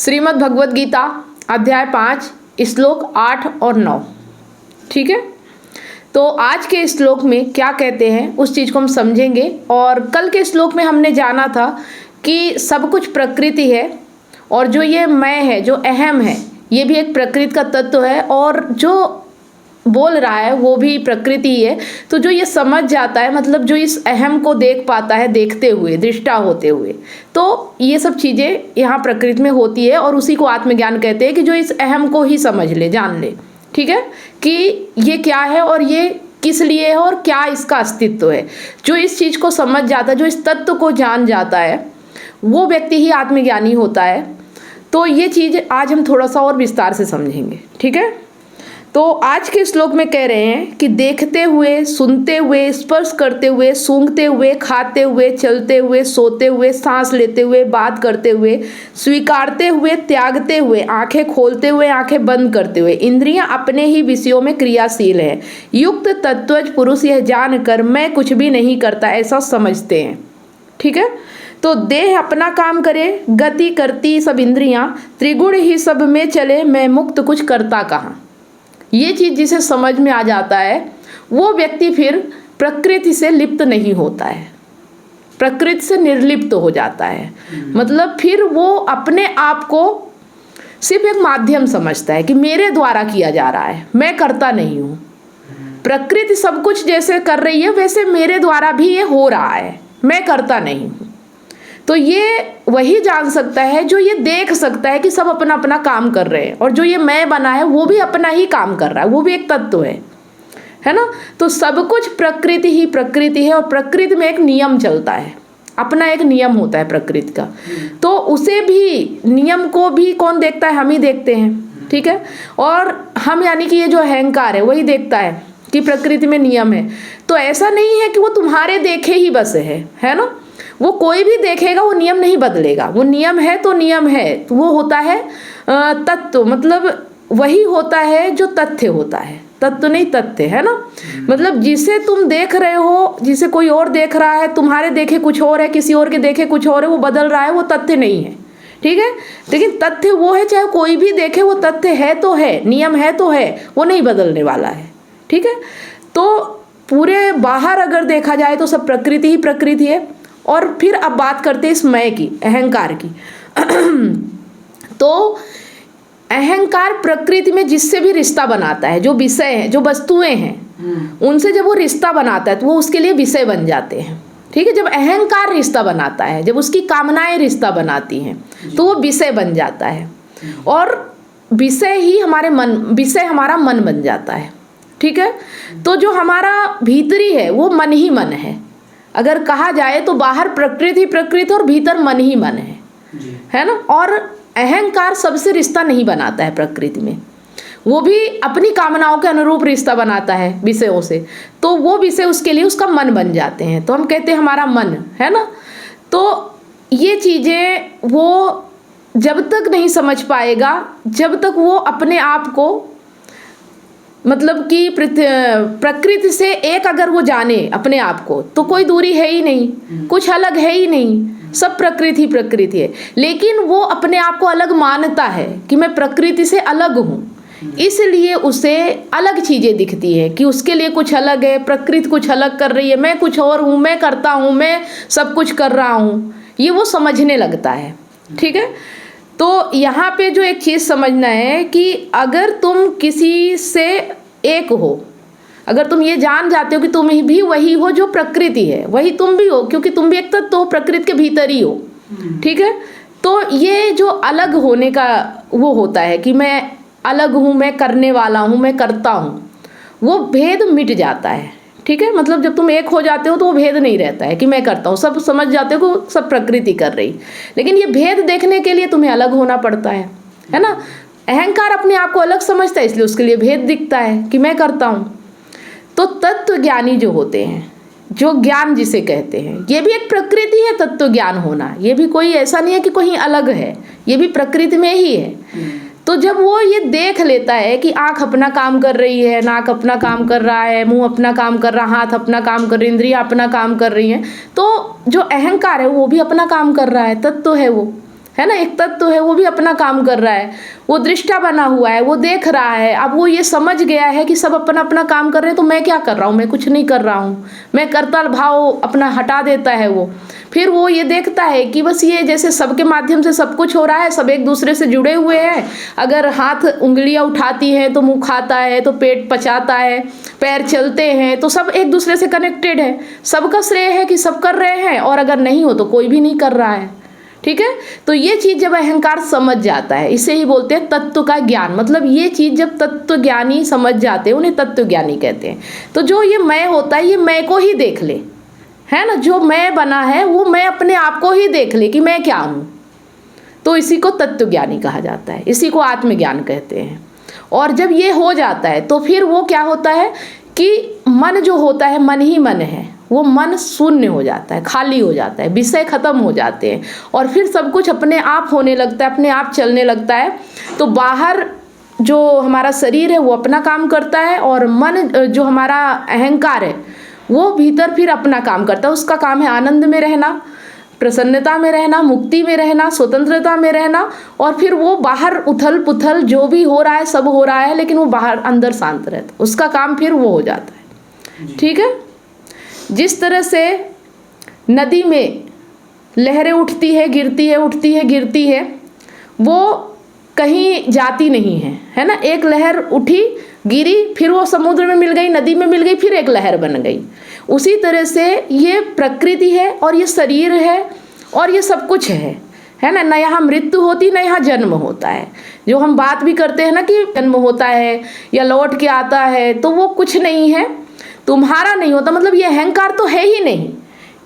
श्रीमद् भगवद गीता अध्याय 5 श्लोक 8 और 9। ठीक है, तो आज के श्लोक में क्या कहते हैं उस चीज़ को हम समझेंगे। और कल के श्लोक में हमने जाना था कि सब कुछ प्रकृति है और जो ये मैं है, जो अहम है, ये भी एक प्रकृति का तत्व है और जो बोल रहा है वो भी प्रकृति ही है। तो जो ये समझ जाता है, मतलब जो इस अहम को देख पाता है देखते हुए, दृष्टा होते हुए, तो ये सब चीज़ें यहाँ प्रकृति में होती है और उसी को आत्मज्ञान कहते हैं कि जो इस अहम को ही समझ ले, जान ले। ठीक है, कि ये क्या है और ये किस लिए है और क्या इसका अस्तित्व है। जो इस चीज़ को समझ जाता है, जो इस तत्व को जान जाता है, वो व्यक्ति ही आत्मज्ञानी होता है। तो ये चीज़ आज हम थोड़ा सा और विस्तार से समझेंगे। ठीक है, तो आज के श्लोक में कह रहे हैं कि देखते हुए, सुनते हुए, स्पर्श करते हुए, सूंघते हुए, खाते हुए, चलते हुए, सोते हुए, सांस लेते हुए, बात करते हुए, स्वीकारते हुए, त्यागते हुए, आंखें खोलते हुए, आंखें बंद करते हुए, इंद्रियां अपने ही विषयों में क्रियाशील है। युक्त तत्वज पुरुष यह जानकर मैं कुछ भी नहीं करता ऐसा समझते हैं। ठीक है, तो देह अपना काम करे, गति करती सब इंद्रियां, त्रिगुण ही सब में चले, मैं मुक्त कुछ करता कहाँ। ये चीज़ जिसे समझ में आ जाता है वो व्यक्ति फिर प्रकृति से लिप्त नहीं होता है, प्रकृति से निर्लिप्त हो जाता है। मतलब फिर वो अपने आप को सिर्फ एक माध्यम समझता है कि मेरे द्वारा किया जा रहा है, मैं करता नहीं हूँ। प्रकृति सब कुछ जैसे कर रही है वैसे मेरे द्वारा भी ये हो रहा है, मैं करता नहीं हूँ। तो ये वही जान सकता है जो ये देख सकता है कि सब अपना अपना काम कर रहे हैं और जो ये मैं बना है वो भी अपना ही काम कर रहा है, वो भी एक तत्व है ना। तो सब कुछ प्रकृति ही प्रकृति है और प्रकृति में एक नियम चलता है, अपना एक नियम होता है प्रकृति का। तो उसे भी, नियम को भी कौन देखता है? हम ही देखते हैं। ठीक है, और हम यानी कि ये जो अहंकार है वही देखता है कि प्रकृति में नियम है। तो ऐसा नहीं है कि वो तुम्हारे देखे ही बस है ना। वो कोई भी देखेगा वो नियम नहीं बदलेगा, वो नियम है तो नियम है, तो वो होता है तत्व, मतलब वही होता है जो तथ्य होता है, तत्व नहीं तथ्य, है ना। मतलब जिसे तुम देख रहे हो, जिसे कोई और देख रहा है, तुम्हारे देखे कुछ और है, किसी और के देखे कुछ और है, वो बदल रहा है, वो तथ्य नहीं है। ठीक है, लेकिन तथ्य वो है, चाहे कोई भी देखे वो तथ्य है तो है, नियम है तो है, वो नहीं बदलने वाला है। ठीक है, तो पूरे बाहर अगर देखा जाए तो सब प्रकृति ही प्रकृति है। और फिर अब बात करते हैं इस मैं की, अहंकार की। तो अहंकार प्रकृति में जिससे भी रिश्ता बनाता है, जो विषय है, जो वस्तुएं हैं, उनसे जब वो रिश्ता बनाता है तो वो उसके लिए विषय बन जाते हैं। ठीक है, जब अहंकार रिश्ता बनाता है, जब उसकी कामनाएं रिश्ता बनाती हैं तो वो विषय बन जाता है और विषय ही हमारे मन, विषय हमारा मन बन जाता है। ठीक है, तो जो हमारा भीतरी है वो मन ही मन है। अगर कहा जाए तो बाहर प्रकृति प्रकृति और भीतर मन ही मन है ना। और अहंकार सबसे रिश्ता नहीं बनाता है प्रकृति में, वो भी अपनी कामनाओं के अनुरूप रिश्ता बनाता है विषयों से, तो वो विषय उसके लिए उसका मन बन जाते हैं। तो हम कहते हैं हमारा मन है ना। तो ये चीज़ें वो जब तक नहीं समझ पाएगा, जब तक वो अपने आप को, मतलब कि प्रकृति से एक अगर वो जाने अपने आप को, तो कोई दूरी है ही नहीं, कुछ अलग है ही नहीं, सब प्रकृति प्रकृति है। लेकिन वो अपने आप को अलग मानता है कि मैं प्रकृति से अलग हूँ, इसलिए उसे अलग चीज़ें दिखती है कि उसके लिए कुछ अलग है, प्रकृति कुछ अलग कर रही है, मैं कुछ और हूँ, मैं करता हूँ, मैं सब कुछ कर रहा हूँ, ये वो समझने लगता है। ठीक है, तो यहाँ पे जो एक चीज़ समझना है कि अगर तुम किसी से एक हो, अगर तुम ये जान जाते हो कि तुम भी वही हो जो प्रकृति है, वही तुम भी हो, क्योंकि तुम भी एक तत्व हो, प्रकृति के भीतर ही हो। ठीक है, तो ये जो अलग होने का वो होता है कि मैं अलग हूँ, मैं करने वाला हूँ, मैं करता हूँ, वो भेद मिट जाता है। ठीक है, मतलब जब तुम एक हो जाते हो तो वो भेद नहीं रहता है कि मैं करता हूँ, सब समझ जाते हो कि सब प्रकृति कर रही। लेकिन ये भेद देखने के लिए तुम्हें अलग होना पड़ता है ना। अहंकार अपने आप को अलग समझता है, इसलिए उसके लिए भेद दिखता है कि मैं करता हूँ। तो तत्व ज्ञानी जो होते हैं, जो ज्ञान जिसे कहते हैं, ये भी एक प्रकृति है। तत्व ज्ञान होना ये भी कोई ऐसा नहीं है कि कहीं अलग है, ये भी प्रकृति में ही है। तो जब वो ये देख लेता है कि आँख अपना काम कर रही है, नाक अपना काम कर रहा है, मुंह अपना काम कर रहा, हाथ अपना काम कर रही, इंद्रियां अपना काम कर रही हैं, तो जो अहंकार है वो भी अपना काम कर रहा है, तत्व है वो, है ना। एक तत्व है, वो भी अपना काम कर रहा है, वो दृष्टा बना हुआ है, वो देख रहा है। अब वो ये समझ गया है कि सब अपना अपना काम कर रहे हैं, तो मैं क्या कर रहा हूँ, मैं कुछ नहीं कर रहा हूँ, मैं कर्ता भाव अपना हटा देता है वो। फिर वो ये देखता है कि बस ये जैसे सबके माध्यम से सब कुछ हो रहा है, सब एक दूसरे से जुड़े हुए हैं। अगर हाथ उंगलियां उठाती है तो मुंह खाता है, तो पेट पचाता है, पैर चलते हैं, तो सब एक दूसरे से कनेक्टेड है। सबका श्रेय है कि सब कर रहे हैं, और अगर नहीं हो तो कोई भी नहीं कर रहा है। ठीक है, तो ये चीज जब अहंकार समझ जाता है, इसे ही बोलते हैं तत्व का ज्ञान। मतलब ये चीज जब तत्व ज्ञानी समझ जाते हैं, उन्हें तत्व ज्ञानी कहते हैं। तो जो ये मैं होता है, ये मैं को ही देख ले, है ना। जो मैं बना है वो मैं अपने आप को ही देख ले कि मैं क्या हूँ, तो इसी को तत्व ज्ञानी कहा जाता है, इसी को आत्मज्ञान कहते हैं। और जब ये हो जाता है तो फिर वो क्या होता है कि मन जो होता है, मन ही मन है, वो मन शून्य हो जाता है, खाली हो जाता है, विषय खत्म हो जाते हैं, और फिर सब कुछ अपने आप होने लगता है, अपने आप चलने लगता है। तो बाहर जो हमारा शरीर है वो अपना काम करता है, और मन जो हमारा अहंकार है वो भीतर फिर अपना काम करता है। उसका काम है आनंद में रहना, प्रसन्नता में रहना, मुक्ति में रहना, स्वतंत्रता में रहना। और फिर वो बाहर उथल पुथल जो भी हो रहा है सब हो रहा है, लेकिन वो बाहर अंदर शांत रहता है, उसका काम फिर वो हो जाता है। ठीक है, जिस तरह से नदी में लहरें उठती है गिरती है, उठती है गिरती है, वो कहीं जाती नहीं है, है ना। एक लहर उठी गिरी, फिर वो समुद्र में मिल गई, नदी में मिल गई, फिर एक लहर बन गई। उसी तरह से ये प्रकृति है, और ये शरीर है, और ये सब कुछ है ना। न यहाँ मृत्यु होती, न यहाँ जन्म होता है। जो हम बात भी करते हैं ना कि जन्म होता है या लौट के आता है, तो वो कुछ नहीं है, तुम्हारा नहीं होता। मतलब ये अहंकार तो है ही नहीं,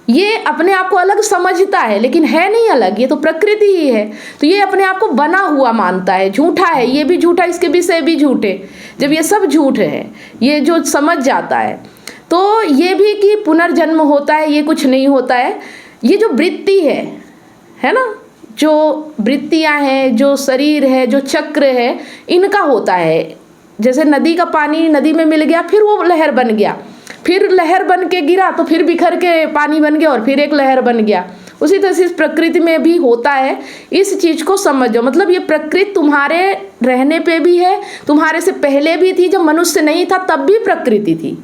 ये अपने आप को अलग समझता है, लेकिन है नहीं अलग, ये तो प्रकृति ही है। तो ये अपने आप को बना हुआ मानता है, झूठा है, ये भी झूठा, इसके विषय भी झूठे। जब ये सब झूठ है, ये जो समझ जाता है, तो ये भी कि पुनर्जन्म होता है, ये कुछ नहीं होता है। ये जो वृत्ति है ना, जो वृत्तियां हैं, जो शरीर है, जो चक्र है, इनका होता है। जैसे नदी का पानी नदी में मिल गया, फिर वो लहर बन गया, फिर लहर बन के गिरा, तो फिर बिखर के पानी बन गया, और फिर एक लहर बन गया। उसी तरह से इस प्रकृति में भी होता है। इस चीज को समझो, मतलब ये प्रकृति तुम्हारे रहने पे भी है, तुम्हारे से पहले भी थी, जब मनुष्य नहीं था तब भी प्रकृति थी,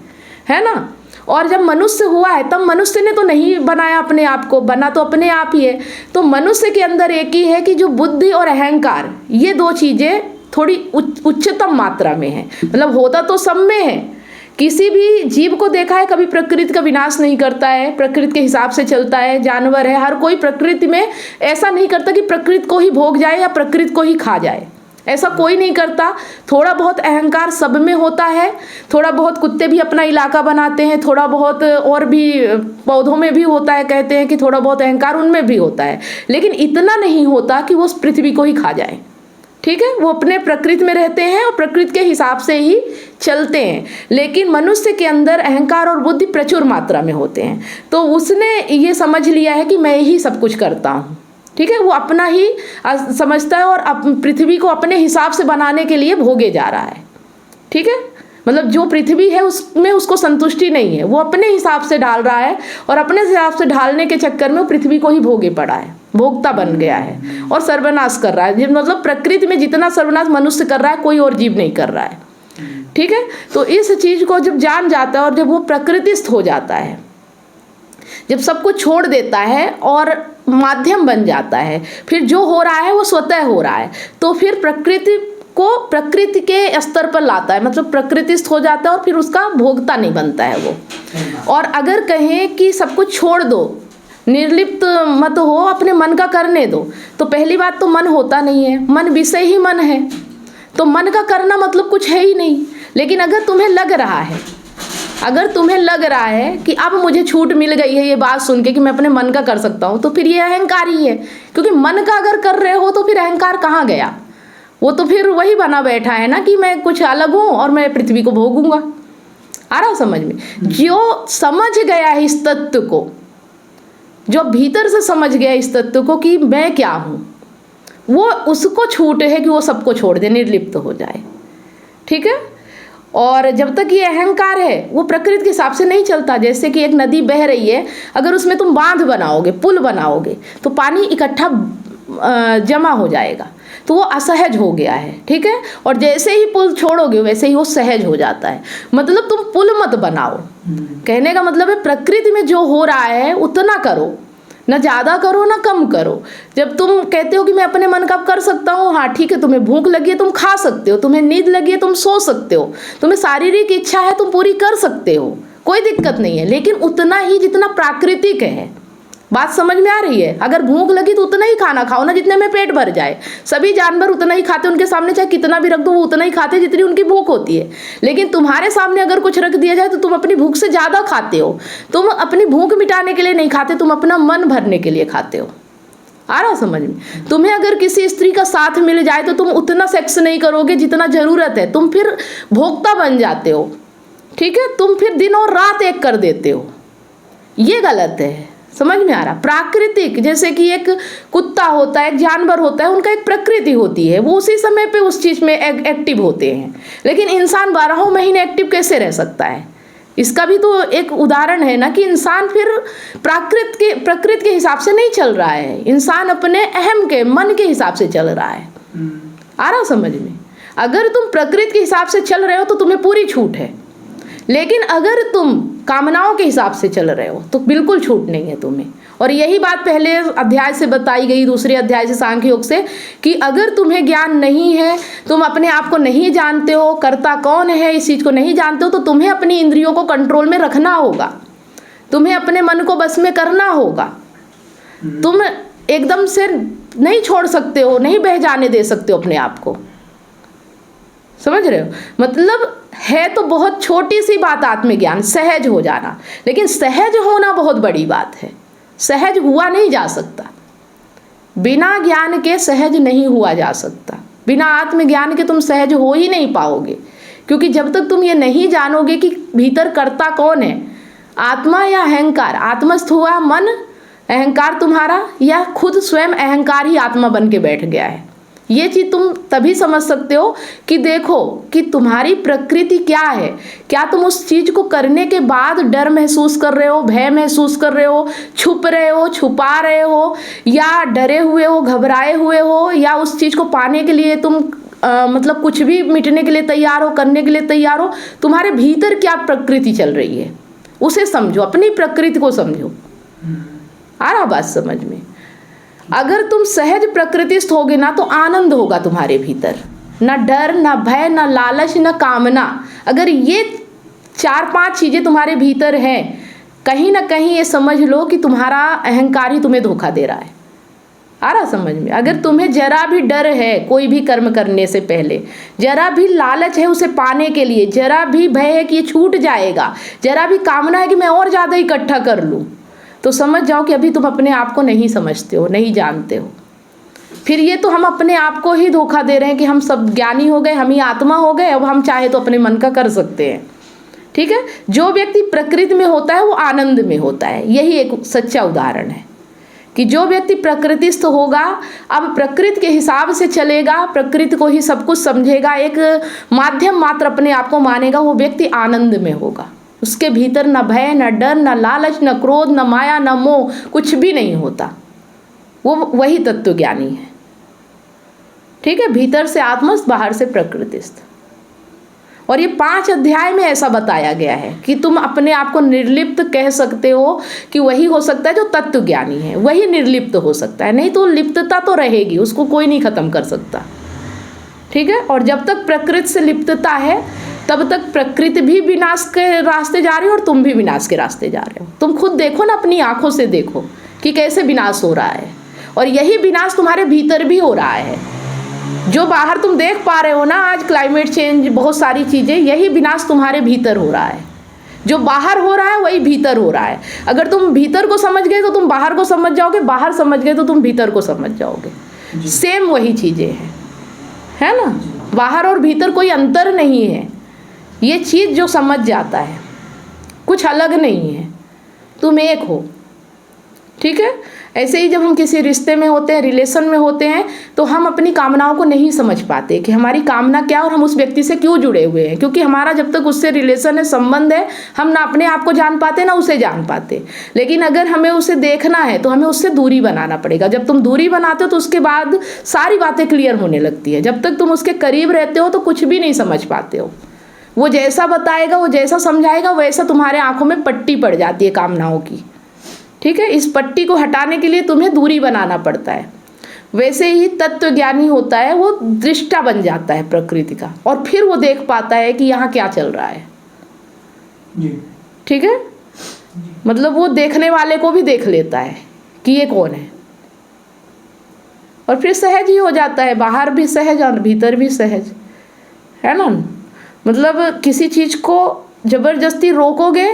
है ना। और जब मनुष्य हुआ है तब मनुष्य ने तो नहीं बनाया अपने आप को, बना तो अपने आप ही है। तो मनुष्य के अंदर एक ही है कि जो बुद्धि और अहंकार, ये दो चीजें थोड़ी उच्चतम मात्रा में है। मतलब होता तो सब में है। किसी भी जीव को देखा है, कभी प्रकृति का विनाश नहीं करता है, प्रकृति के हिसाब से चलता है। जानवर है, हर कोई प्रकृति में ऐसा नहीं करता कि प्रकृति को ही भोग जाए या प्रकृति को ही खा जाए, ऐसा कोई नहीं करता। थोड़ा बहुत अहंकार सब में होता है, थोड़ा बहुत कुत्ते भी अपना इलाका बनाते हैं, थोड़ा बहुत और भी पौधों में भी होता है, कहते हैं कि थोड़ा बहुत अहंकार उनमें भी होता है, लेकिन इतना नहीं होता कि वो उस पृथ्वी को ही खा जाए। ठीक है, वो अपने प्रकृति में रहते हैं और प्रकृति के हिसाब से ही चलते हैं। लेकिन मनुष्य के अंदर अहंकार और बुद्धि प्रचुर मात्रा में होते हैं, तो उसने ये समझ लिया है कि मैं ही सब कुछ करता हूँ। ठीक है, वो अपना ही समझता है और पृथ्वी को अपने हिसाब से बनाने के लिए भोगे जा रहा है। ठीक है, मतलब जो पृथ्वी है उसमें उसको संतुष्टि नहीं है, वो अपने हिसाब से ढाल रहा है, और अपने हिसाब से ढालने के चक्कर में वो पृथ्वी को ही भोगे पड़ा है, भोगता बन गया है और सर्वनाश कर रहा है। मतलब प्रकृति में जितना सर्वनाश मनुष्य कर रहा है, कोई और जीव नहीं कर रहा है। ठीक है, तो इस चीज को जब जान जाता है और जब वो प्रकृतिस्थ हो जाता है, जब सब कुछ छोड़ देता है और माध्यम बन जाता है, फिर जो हो रहा है वो स्वतः हो रहा है, तो फिर प्रकृति को प्रकृति के स्तर पर लाता है, मतलब प्रकृतिस्थ हो जाता है और फिर उसका भोगता नहीं बनता है वो। और अगर कहें कि सब कुछ छोड़ दो, निर्लिप्त मत हो, अपने मन का करने दो, तो पहली बात तो मन होता नहीं है, मन विषय ही मन है, तो मन का करना मतलब कुछ है ही नहीं। लेकिन अगर तुम्हें लग रहा है, अगर तुम्हें लग रहा है कि अब मुझे छूट मिल गई है ये बात सुन के कि मैं अपने मन का कर सकता हूँ, तो फिर ये अहंकार ही है। क्योंकि मन का अगर कर रहे हो तो फिर अहंकार कहाँ गया, वो तो फिर वही बना बैठा है ना कि मैं कुछ अलग हूँ और मैं पृथ्वी को भोगूंगा। आ रहा समझ में? जो समझ गया है इस तत्व को, जो भीतर से समझ गया इस तत्व को कि मैं क्या हूँ, वो उसको छूट है कि वो सबको छोड़ दे, निर्लिप्त हो जाए। ठीक है, और जब तक ये अहंकार है वो प्रकृति के हिसाब से नहीं चलता। जैसे कि एक नदी बह रही है, अगर उसमें तुम बांध बनाओगे, पुल बनाओगे, तो पानी इकट्ठा जमा हो जाएगा, तो वो असहज हो गया है, ठीक है। और जैसे ही पुल छोड़ोगे वैसे ही वो सहज हो जाता है। मतलब तुम पुल मत बनाओ, कहने का मतलब है प्रकृति में जो हो रहा है उतना करो, ना ज़्यादा करो ना कम करो। जब तुम कहते हो कि मैं अपने मन का कर सकता हूँ, हाँ ठीक है, तुम्हें भूख लगी है तुम खा सकते हो, तुम्हें नींद लगी है तुम सो सकते हो, तुम्हें शारीरिक इच्छा है तुम पूरी कर सकते हो, कोई दिक्कत नहीं है, लेकिन उतना ही जितना प्राकृतिक है। बात समझ में आ रही है? अगर भूख लगी तो उतना ही खाना खाओ ना जितने में पेट भर जाए। सभी जानवर उतना ही खाते, उनके सामने चाहे कितना भी रख दो वो उतना ही खाते जितनी उनकी भूख होती है। लेकिन तुम्हारे सामने अगर कुछ रख दिया जाए तो तुम अपनी भूख से ज़्यादा खाते हो। तुम अपनी भूख मिटाने के लिए नहीं खाते, तुम अपना मन भरने के लिए खाते हो। आ रहा समझ में? तुम्हें अगर किसी स्त्री का साथ मिल जाए तो तुम उतना सेक्स नहीं करोगे जितना ज़रूरत है, तुम फिर भोक्ता बन जाते हो, ठीक है। तुम फिर दिन और रात एक कर देते हो, ये गलत है। समझ में आ रहा? प्राकृतिक, जैसे कि एक कुत्ता होता है, एक जानवर होता है, उनका एक प्रकृति होती है, वो उसी समय पे उस चीज़ में एक्टिव होते हैं। लेकिन इंसान 12 महीने एक्टिव कैसे रह सकता है? इसका भी तो एक उदाहरण है ना कि इंसान फिर प्रकृति के हिसाब से नहीं चल रहा है, इंसान अपने अहम के मन के हिसाब से चल रहा है। आ रहा समझ में? अगर तुम प्रकृति के हिसाब से चल रहे हो तो तुम्हें पूरी छूट है, लेकिन अगर तुम कामनाओं के हिसाब से चल रहे हो तो बिल्कुल छूट नहीं है तुम्हें। और यही बात पहले अध्याय से बताई गई, दूसरे अध्याय से, सांख्य योग से, कि अगर तुम्हें ज्ञान नहीं है, तुम अपने आप को नहीं जानते हो, कर्ता कौन है इस चीज़ को नहीं जानते हो, तो तुम्हें अपनी इंद्रियों को कंट्रोल में रखना होगा, तुम्हें अपने मन को बस में करना होगा। तुम एकदम से नहीं छोड़ सकते हो, नहीं बह जाने दे सकते हो अपने आप को। समझ रहे हो? मतलब है तो बहुत छोटी सी बात आत्मज्ञान, सहज हो जाना, लेकिन सहज होना बहुत बड़ी बात है। सहज हुआ नहीं जा सकता, बिना ज्ञान के सहज नहीं हुआ जा सकता, बिना आत्मज्ञान के तुम सहज हो ही नहीं पाओगे। क्योंकि जब तक तुम ये नहीं जानोगे कि भीतर कर्ता कौन है, आत्मा या अहंकार, आत्मस्थ हुआ मन अहंकार तुम्हारा, या खुद स्वयं अहंकार ही आत्मा बन के बैठ गया है, ये चीज़ तुम तभी समझ सकते हो कि देखो कि तुम्हारी प्रकृति क्या है। क्या तुम उस चीज़ को करने के बाद डर महसूस कर रहे हो, भय महसूस कर रहे हो, छुप रहे हो, छुपा रहे हो, या डरे हुए हो, घबराए हुए हो, या उस चीज़ को पाने के लिए तुम मतलब कुछ भी मिटने के लिए तैयार हो, करने के लिए तैयार हो? तुम्हारे भीतर क्या प्रकृति चल रही है उसे समझो, अपनी प्रकृति को समझो। आ रहा बात समझ में? अगर तुम सहज प्रकृतिस्थ होगे ना तो आनंद होगा तुम्हारे भीतर, ना डर, ना भय, ना लालच, ना कामना। अगर ये 4-5 चीज़ें तुम्हारे भीतर हैं, कहीं ना कहीं ये समझ लो कि तुम्हारा अहंकार ही तुम्हें धोखा दे रहा है। आ रहा समझ में? अगर तुम्हें जरा भी डर है कोई भी कर्म करने से पहले, जरा भी लालच है उसे पाने के लिए, जरा भी भय है कि ये छूट जाएगा, जरा भी कामना है कि मैं और ज़्यादा इकट्ठा कर लूँ, तो समझ जाओ कि अभी तुम अपने आप को नहीं समझते हो, नहीं जानते हो। फिर ये तो हम अपने आप को ही धोखा दे रहे हैं कि हम सब ज्ञानी हो गए, हम ही आत्मा हो गए, अब हम चाहे तो अपने मन का कर सकते हैं। ठीक है? जो व्यक्ति प्रकृति में होता है वो आनंद में होता है। यही एक सच्चा उदाहरण है कि जो व्यक्ति प्रकृतिस्थ होगा, अब प्रकृति के हिसाब से चलेगा, प्रकृति को ही सब कुछ समझेगा, एक माध्यम मात्र अपने आप को मानेगा, वो व्यक्ति आनंद में होगा। उसके भीतर न भय, न डर, न लालच, न क्रोध, न माया, न मोह, कुछ भी नहीं होता। वो वही तत्व ज्ञानी है। ठीक है? भीतर से आत्मस्थ, बाहर से प्रकृतिस्थ। और ये 5 अध्याय में ऐसा बताया गया है कि तुम अपने आप को निर्लिप्त कह सकते हो, कि वही हो सकता है जो तत्व ज्ञानी है, वही निर्लिप्त हो सकता है, नहीं तो लिप्तता तो रहेगी, उसको कोई नहीं खत्म कर सकता। ठीक है? और जब तक प्रकृति से लिप्तता है तब तक प्रकृति भी विनाश के रास्ते जा रही है और तुम भी विनाश के रास्ते जा रहे हो। तुम खुद देखो ना, अपनी आंखों से देखो कि कैसे विनाश हो रहा है, और यही विनाश तुम्हारे भीतर भी हो रहा है। जो बाहर तुम देख पा रहे हो ना, आज क्लाइमेट चेंज, बहुत सारी चीज़ें, यही विनाश तुम्हारे भीतर हो रहा है। जो बाहर हो रहा है वही भीतर हो रहा है। अगर तुम भीतर को समझ गए तो तुम बाहर को समझ जाओगे, बाहर समझ गए तो तुम भीतर को समझ जाओगे। सेम वही चीज़ें हैं, है ना? बाहर और भीतर कोई अंतर नहीं है। ये चीज़ जो समझ जाता है, कुछ अलग नहीं है, तुम एक हो। ठीक है? ऐसे ही जब हम किसी रिश्ते में होते हैं, रिलेशन में होते हैं, तो हम अपनी कामनाओं को नहीं समझ पाते कि हमारी कामना क्या और हम उस व्यक्ति से क्यों जुड़े हुए हैं, क्योंकि हमारा जब तक उससे रिलेशन है, संबंध है, हम ना अपने आप को जान पाते ना उसे जान पाते। लेकिन अगर हमें उसे देखना है तो हमें उससे दूरी बनाना पड़ेगा। जब तुम दूरी बनाते हो तो उसके बाद सारी बातें क्लियर होने लगती है। जब तक तुम उसके करीब रहते हो तो कुछ भी नहीं समझ पाते हो। वो जैसा बताएगा, वो जैसा समझाएगा, वैसा तुम्हारे आंखों में पट्टी पड़ जाती है कामनाओं की। ठीक है, इस पट्टी को हटाने के लिए तुम्हें दूरी बनाना पड़ता है। वैसे ही तत्वज्ञानी होता है, वो दृष्टा बन जाता है प्रकृति का, और फिर वो देख पाता है कि यहाँ क्या चल रहा है। ठीक है, मतलब वो देखने वाले को भी देख लेता है कि ये कौन है, और फिर सहज ही हो जाता है। बाहर भी सहज और भीतर भी सहज, है ना। मतलब किसी चीज़ को जबरदस्ती रोकोगे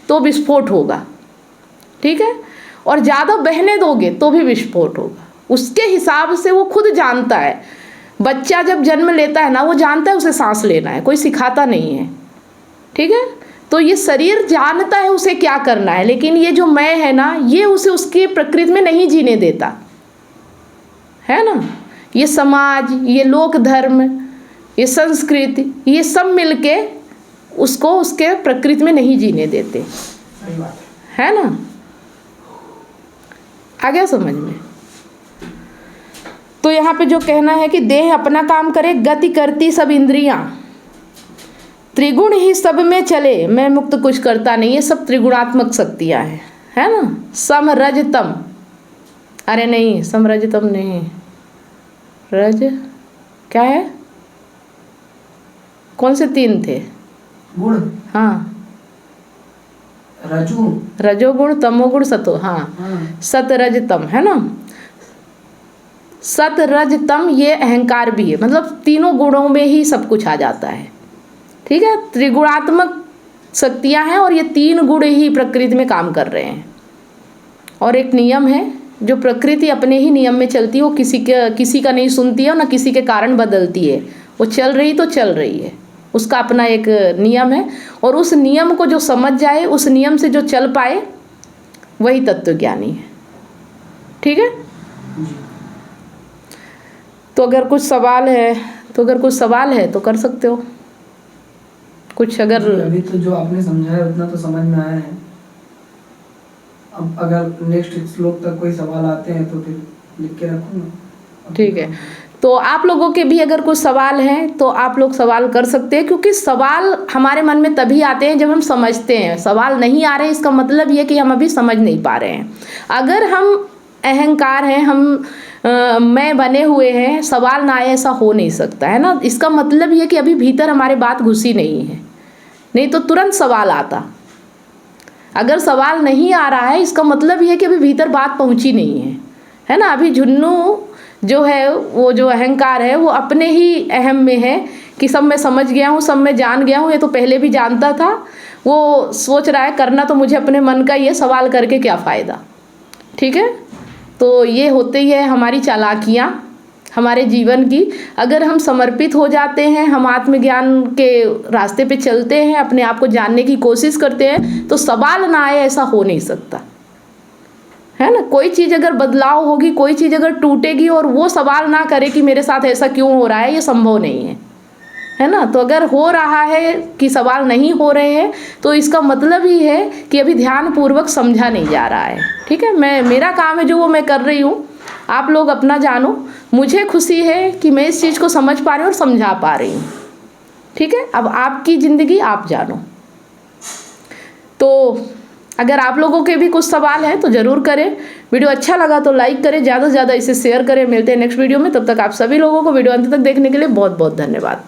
तो विस्फोट होगा, ठीक है, और ज़्यादा बहने दोगे तो भी विस्फोट होगा। उसके हिसाब से वो खुद जानता है। बच्चा जब जन्म लेता है ना, वो जानता है उसे सांस लेना है, कोई सिखाता नहीं है। ठीक है, तो ये शरीर जानता है उसे क्या करना है, लेकिन ये जो मैं है ना, ये उसे उसकी प्रकृति में नहीं जीने देता है ना। ये समाज, ये लोक धर्म, ये संस्कृति, ये सब मिलके उसको उसके प्रकृति में नहीं जीने देते, है ना। आ गया समझ में। तो यहाँ पे जो कहना है कि देह अपना काम करे, गति करती सब इंद्रियां, त्रिगुण ही सब में चले, मैं मुक्त कुछ करता नहीं। ये सब त्रिगुणात्मक शक्तियां हैं, है ना। सम रज तम, अरे नहीं, सम रज तम नहीं, रज क्या है, कौन से तीन थे गुण? हाँ, रजोगुण, तमोगुण, सतो, हाँ, सत रज तम, है ना। सत रज तम ये अहंकार भी है, मतलब तीनों गुणों में ही सब कुछ आ जाता है। ठीक है, त्रिगुणात्मक शक्तियां हैं और ये तीन गुण ही प्रकृति में काम कर रहे हैं। और एक नियम है, जो प्रकृति अपने ही नियम में चलती है, वो किसी का नहीं सुनती है और ना किसी के कारण बदलती है। वो चल रही तो चल रही है, उसका अपना एक नियम है, और उस नियम को जो समझ जाए, उस नियम से जो चल पाए, वही तत्वज्ञानी है। ठीक है, तो अगर कुछ सवाल है तो कर सकते हो कुछ। अगर अभी तो जो आपने समझाया उतना तो समझ में आया है। अब अगर नेक्स्ट श्लोक तक कोई सवाल आते हैं तो फिर लिख के रखूँगा। ठीक है, तो आप लोगों के भी अगर कुछ सवाल हैं तो आप लोग सवाल कर सकते हैं, क्योंकि सवाल हमारे मन में तभी आते हैं जब हम समझते हैं। सवाल नहीं आ रहे, इसका मतलब ये कि हम अभी समझ नहीं पा रहे हैं। अगर हम अहंकार हैं, हम मैं बने हुए हैं, सवाल ना आए ऐसा हो नहीं सकता, है ना। इसका मतलब ये कि अभी भीतर हमारे बात घुसी नहीं है, नहीं तो तुरंत सवाल आता। अगर सवाल नहीं आ रहा है, इसका मतलब ये कि अभी भीतर बात पहुंची नहीं है ना। अभी झुन्नू जो है, वो जो अहंकार है, वो अपने ही अहम में है कि सब मैं समझ गया हूँ, सब मैं जान गया हूँ। ये तो पहले भी जानता था, वो सोच रहा है करना तो मुझे अपने मन का, ये सवाल करके क्या फ़ायदा। ठीक है, तो ये होते ही है हमारी चालाकियाँ हमारे जीवन की। अगर हम समर्पित हो जाते हैं, हम आत्मज्ञान के रास्ते पे चलते हैं, अपने आप को जानने की कोशिश करते हैं, तो सवाल ना आए ऐसा हो नहीं सकता, है ना। कोई चीज़ अगर बदलाव होगी, कोई चीज़ अगर टूटेगी और वो सवाल ना करे कि मेरे साथ ऐसा क्यों हो रहा है, ये संभव नहीं है ना। तो अगर हो रहा है कि सवाल नहीं हो रहे हैं, तो इसका मतलब ही है कि अभी ध्यान पूर्वक समझा नहीं जा रहा है। ठीक है, मेरा काम है जो वो मैं कर रही हूँ, आप लोग अपना जानो। मुझे खुशी है कि मैं इस चीज़ को समझ पा रही हूँ और समझा पा रही हूँ। ठीक है, अब आपकी ज़िंदगी आप जानो। तो अगर आप लोगों के भी कुछ सवाल हैं तो ज़रूर करें। वीडियो अच्छा लगा तो लाइक करें, ज़्यादा से ज़्यादा इसे शेयर करें। मिलते हैं नेक्स्ट वीडियो में, तब तक आप सभी लोगों को वीडियो अंत तक देखने के लिए बहुत बहुत धन्यवाद।